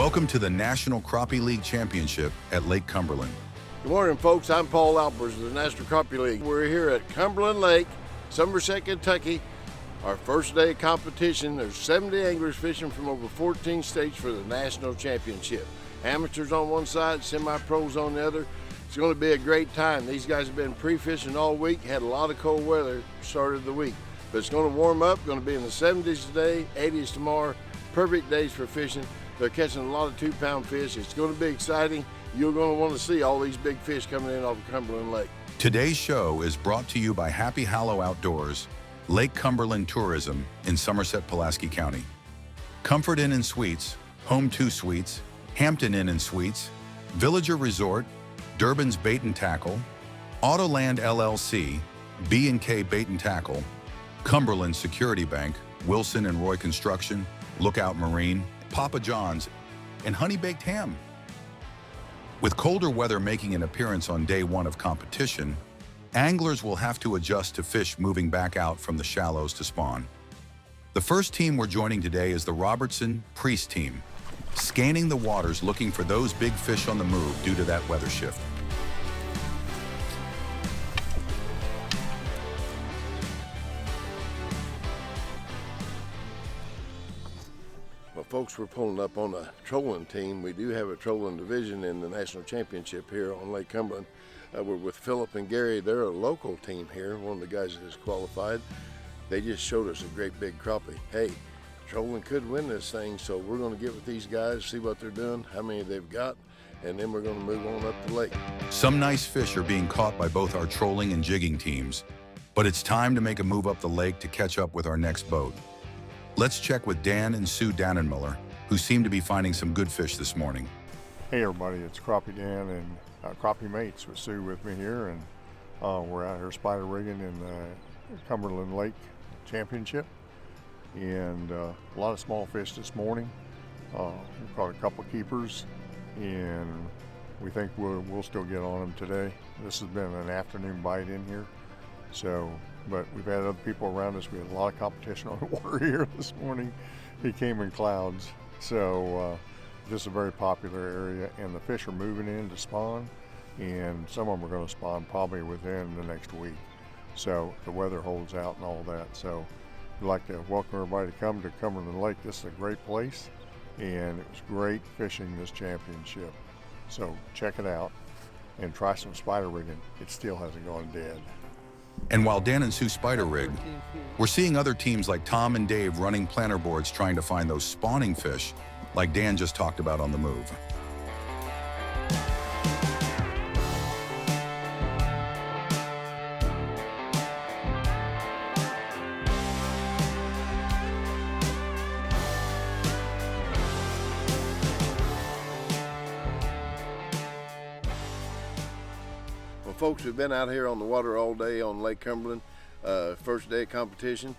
Welcome to the National Crappie League Championship at Lake Cumberland. Good morning, folks. I'm Paul Alpers of the National Crappie League. We're here at Cumberland Lake, Somerset, Kentucky. Our first day of competition. There's 70 anglers fishing from over 14 states for the National Championship. Amateurs on one side, semi-pros on the other. It's going to be a great time. These guys have been pre-fishing all week, had a lot of cold weather started the week. But it's going to warm up, going to be in the 70s today, 80s tomorrow. Perfect days for fishing. They're catching a lot of 2-pound fish. It's going to be exciting. You're going to want to see all these big fish coming in off of Cumberland Lake. Today's show is brought to you by Happy Hallow Outdoors, Lake Cumberland Tourism in Somerset, Pulaski County, Comfort Inn and Suites, Home 2 Suites, Hampton Inn and Suites, Villager Resort, Durbin's Bait and Tackle, Autoland LLC, B&K Bait and Tackle, Cumberland Security Bank, Wilson and Roy Construction, Lookout Marine, Papa John's, and Honey Baked Ham. With colder weather making an appearance on day one of competition, anglers will have to adjust to fish moving back out from the shallows to spawn. The first team we're joining today is the Robertson Priest team, scanning the waters looking for those big fish on the move due to that weather shift. Well, folks, we're pulling up on a trolling team. We do have a trolling division in the National Championship here on Lake Cumberland. We're with Philip and Gary. They're a local team here. One of the guys that is qualified. They just showed us a great big crappie. Hey, trolling could win this thing, so we're going to get with these guys, see what they're doing, how many they've got, and then we're going to move on up the lake. Some nice fish are being caught by both our trolling and jigging teams, but it's time to make a move up the lake to catch up with our next boat. Let's check with Dan and Sue Dannenmiller, who seem to be finding some good fish this morning. Hey everybody, it's Crappie Dan and Crappie Mates with Sue with me here, and we're out here spider rigging in the Cumberland Lake Championship, and a lot of small fish this morning. We caught a couple keepers, and we think we'll still get on them today. This has been an afternoon bite in here, but we've had other people around us. We had a lot of competition on the water here this morning. It came in clouds, so this is a very popular area, and the fish are moving in to spawn, and some of them are going to spawn probably within the next week. So the weather holds out and all that. So we'd like to welcome everybody to come to Cumberland Lake. This is a great place, and it was great fishing this championship. So check it out and try some spider rigging. It still hasn't gone dead. And while Dan and Sue spider rig, we're seeing other teams like Tom and Dave running planter boards trying to find those spawning fish like Dan just talked about on the move. Well, folks, we've been out here on the water all day on Lake Cumberland. First day of competition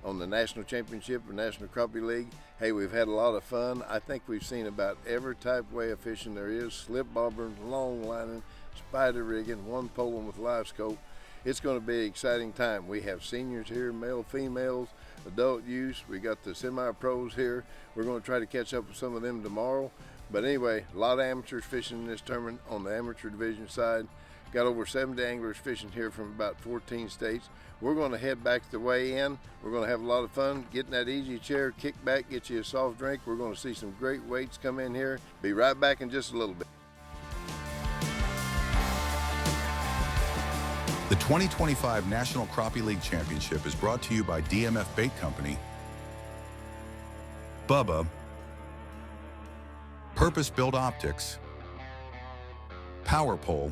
on the National Championship or National Crappie League. Hey, we've had a lot of fun. I think we've seen about every type way of fishing there is. Slip bobbing, long lining, spider rigging, one poling with live scope. It's going to be an exciting time. We have seniors here, male, females, adult use. We got the semi-pros here. We're going to try to catch up with some of them tomorrow. But anyway, a lot of amateurs fishing in this tournament on the amateur division side. Got over 70 anglers fishing here from about 14 states. We're going to head back the way in. We're going to have a lot of fun getting that easy chair, kick back, get you a soft drink. We're going to see some great weights come in here. Be right back in just a little bit. The 2025 National Crappie League Championship is brought to you by DMF Bait Company, Bubba, Purpose Built Optics, Power Pole,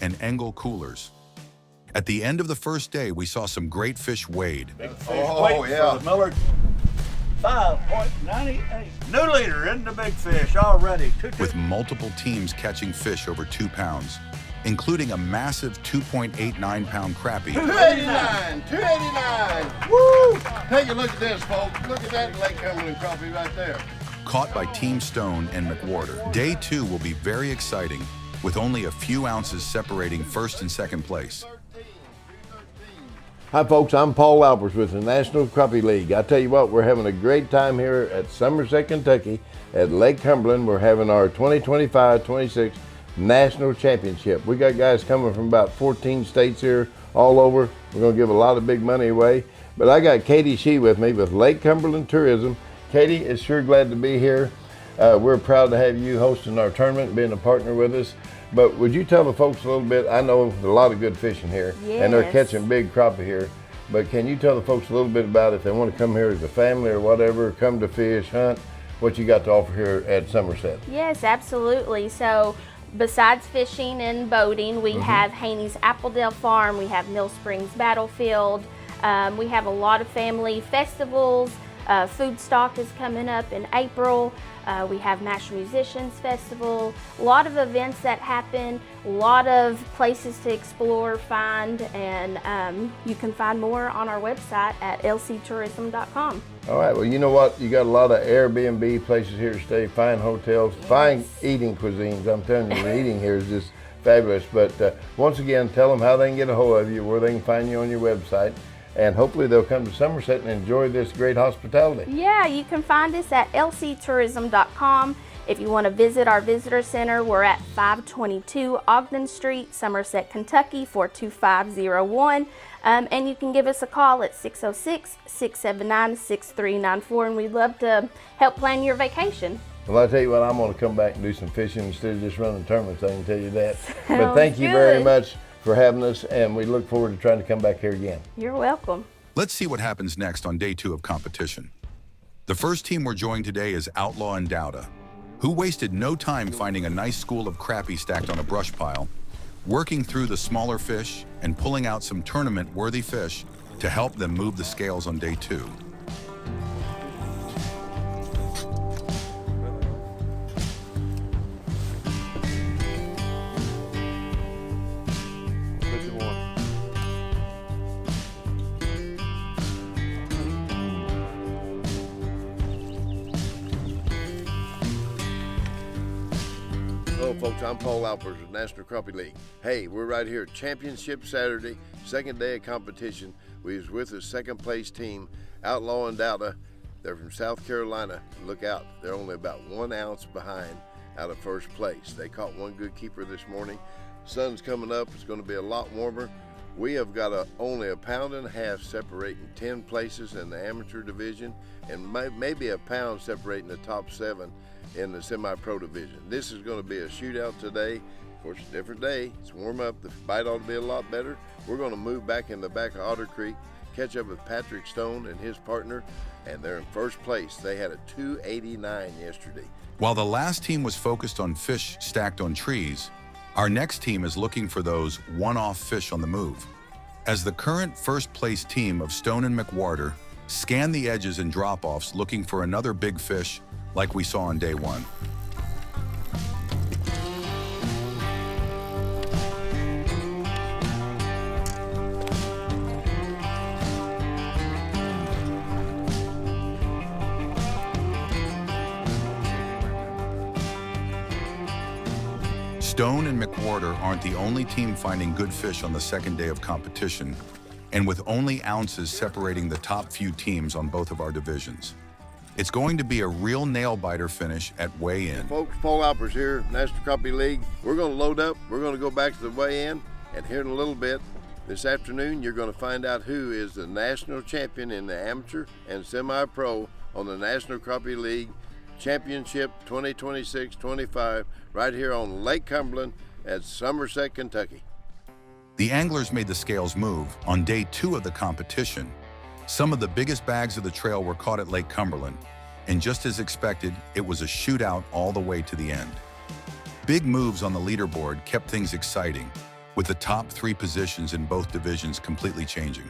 and Engel Coolers. At the end of the first day, we saw some great fish weighed. Big fish weight for the Miller 5.98. New leader in the big fish already. With multiple teams catching fish over 2 pounds, including a massive 2.89-pound crappie. 289, 289. Woo! Take a look at this, folks. Look at that Lake Cumberland crappie right there. Caught by Team Stone and McWhorter. Day 2 will be very exciting, with only a few ounces separating first and second place. Hi folks, I'm Paul Alpers with the National Crappie League. I tell you what, we're having a great time here at Somerset, Kentucky at Lake Cumberland. We're having our 2025-26 National Championship. We got guys coming from about 14 states here all over. We're gonna give a lot of big money away. But I got Katie Shee with me with Lake Cumberland Tourism. Katie is sure glad to be here. We're proud to have you hosting our tournament, being a partner with us. But would you tell the folks a little bit? I know there's a lot of good fishing here, and they're catching big crappie here. But can you tell the folks a little bit about if they want to come here as a family or whatever, come to fish, hunt, what you got to offer here at Somerset? Yes, absolutely. So besides fishing and boating, we have Haney's Appledale Farm, we have Mill Springs Battlefield, we have a lot of family festivals. Food Stock is coming up in April. We have National Musicians Festival, a lot of events that happen, a lot of places to explore, find, and you can find more on our website at lctourism.com. All right, well, you know what? You got a lot of Airbnb places here to stay, fine hotels, fine eating cuisines. I'm telling you, the eating here is just fabulous. But once again, tell them how they can get a hold of you, where they can find you on your website. And hopefully they'll come to Somerset and enjoy this great hospitality. Yeah, you can find us at lctourism.com. If you want to visit our visitor center, we're at 522 Ogden Street, Somerset, Kentucky, 42501. And you can give us a call at 606-679-6394, and we'd love to help plan your vacation. Well, I tell you what, I'm going to come back and do some fishing instead of just running tournaments, I can tell you that. But thank you very much for having us, and we look forward to trying to come back here again. You're welcome. Let's see what happens next on day 2 of competition. The first team we're joined today is Outlaw and Dowda, who wasted no time finding a nice school of crappie stacked on a brush pile, working through the smaller fish and pulling out some tournament-worthy fish to help them move the scales on day 2. Hello folks, I'm Paul Alpers with National Crappie League. Hey, we're right here at Championship Saturday, second day of competition. We was with the second place team, Outlaw and Dowda. They're from South Carolina. Look out, they're only about 1 ounce behind out of first place. They caught one good keeper this morning. Sun's coming up, it's gonna be a lot warmer. We have got only a pound and a half separating 10 places in the amateur division, and maybe a pound separating the top 7 in the semi-pro division. This is going to be a shootout today. Of course, a different day. It's warm up. The bite ought to be a lot better. We're going to move back in the back of Otter Creek, catch up with Patrick Stone and his partner, and they're in first place. They had a 289 yesterday. While the last team was focused on fish stacked on trees, our next team is looking for those one-off fish on the move. As the current first place team of Stone and McWhorter scan the edges and drop-offs looking for another big fish like we saw on day 1. Stone and McWhorter aren't the only team finding good fish on the second day of competition, and with only ounces separating the top few teams on both of our divisions. It's going to be a real nail-biter finish at weigh-in. Folks, Paul Alpers here, National Crappie League. We're going to load up. We're going to go back to the weigh-in, and here in a little bit, this afternoon, you're going to find out who is the national champion in the amateur and semi-pro on the National Crappie League Championship 2026-25 right here on Lake Cumberland at Somerset, Kentucky. The anglers made the scales move on day 2 of the competition. Some of the biggest bags of the trail were caught at Lake Cumberland, and just as expected, it was a shootout all the way to the end. Big moves on the leaderboard kept things exciting, with the top 3 positions in both divisions completely changing.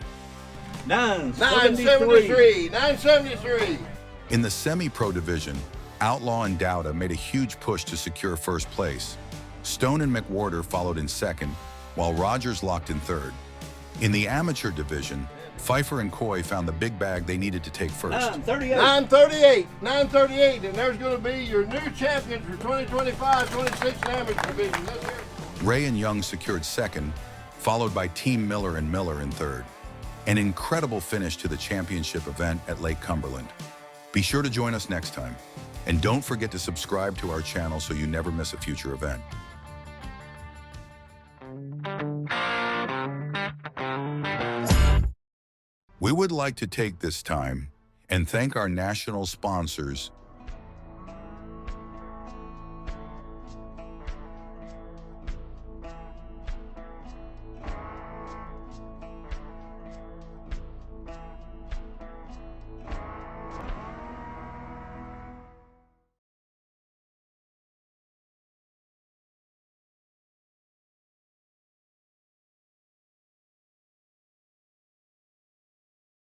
973. In the semi-pro division, Outlaw and Dowda made a huge push to secure first place. Stone and McWhorter followed in second, while Rogers locked in third. In the amateur division, Pfeiffer and Coy found the big bag they needed to take first. 938, and there's going to be your new champions for 2025-26 amateur division. Ray and Young secured second, followed by Team Miller and Miller in third. An incredible finish to the championship event at Lake Cumberland. Be sure to join us next time. And don't forget to subscribe to our channel so you never miss a future event. We would like to take this time and thank our national sponsors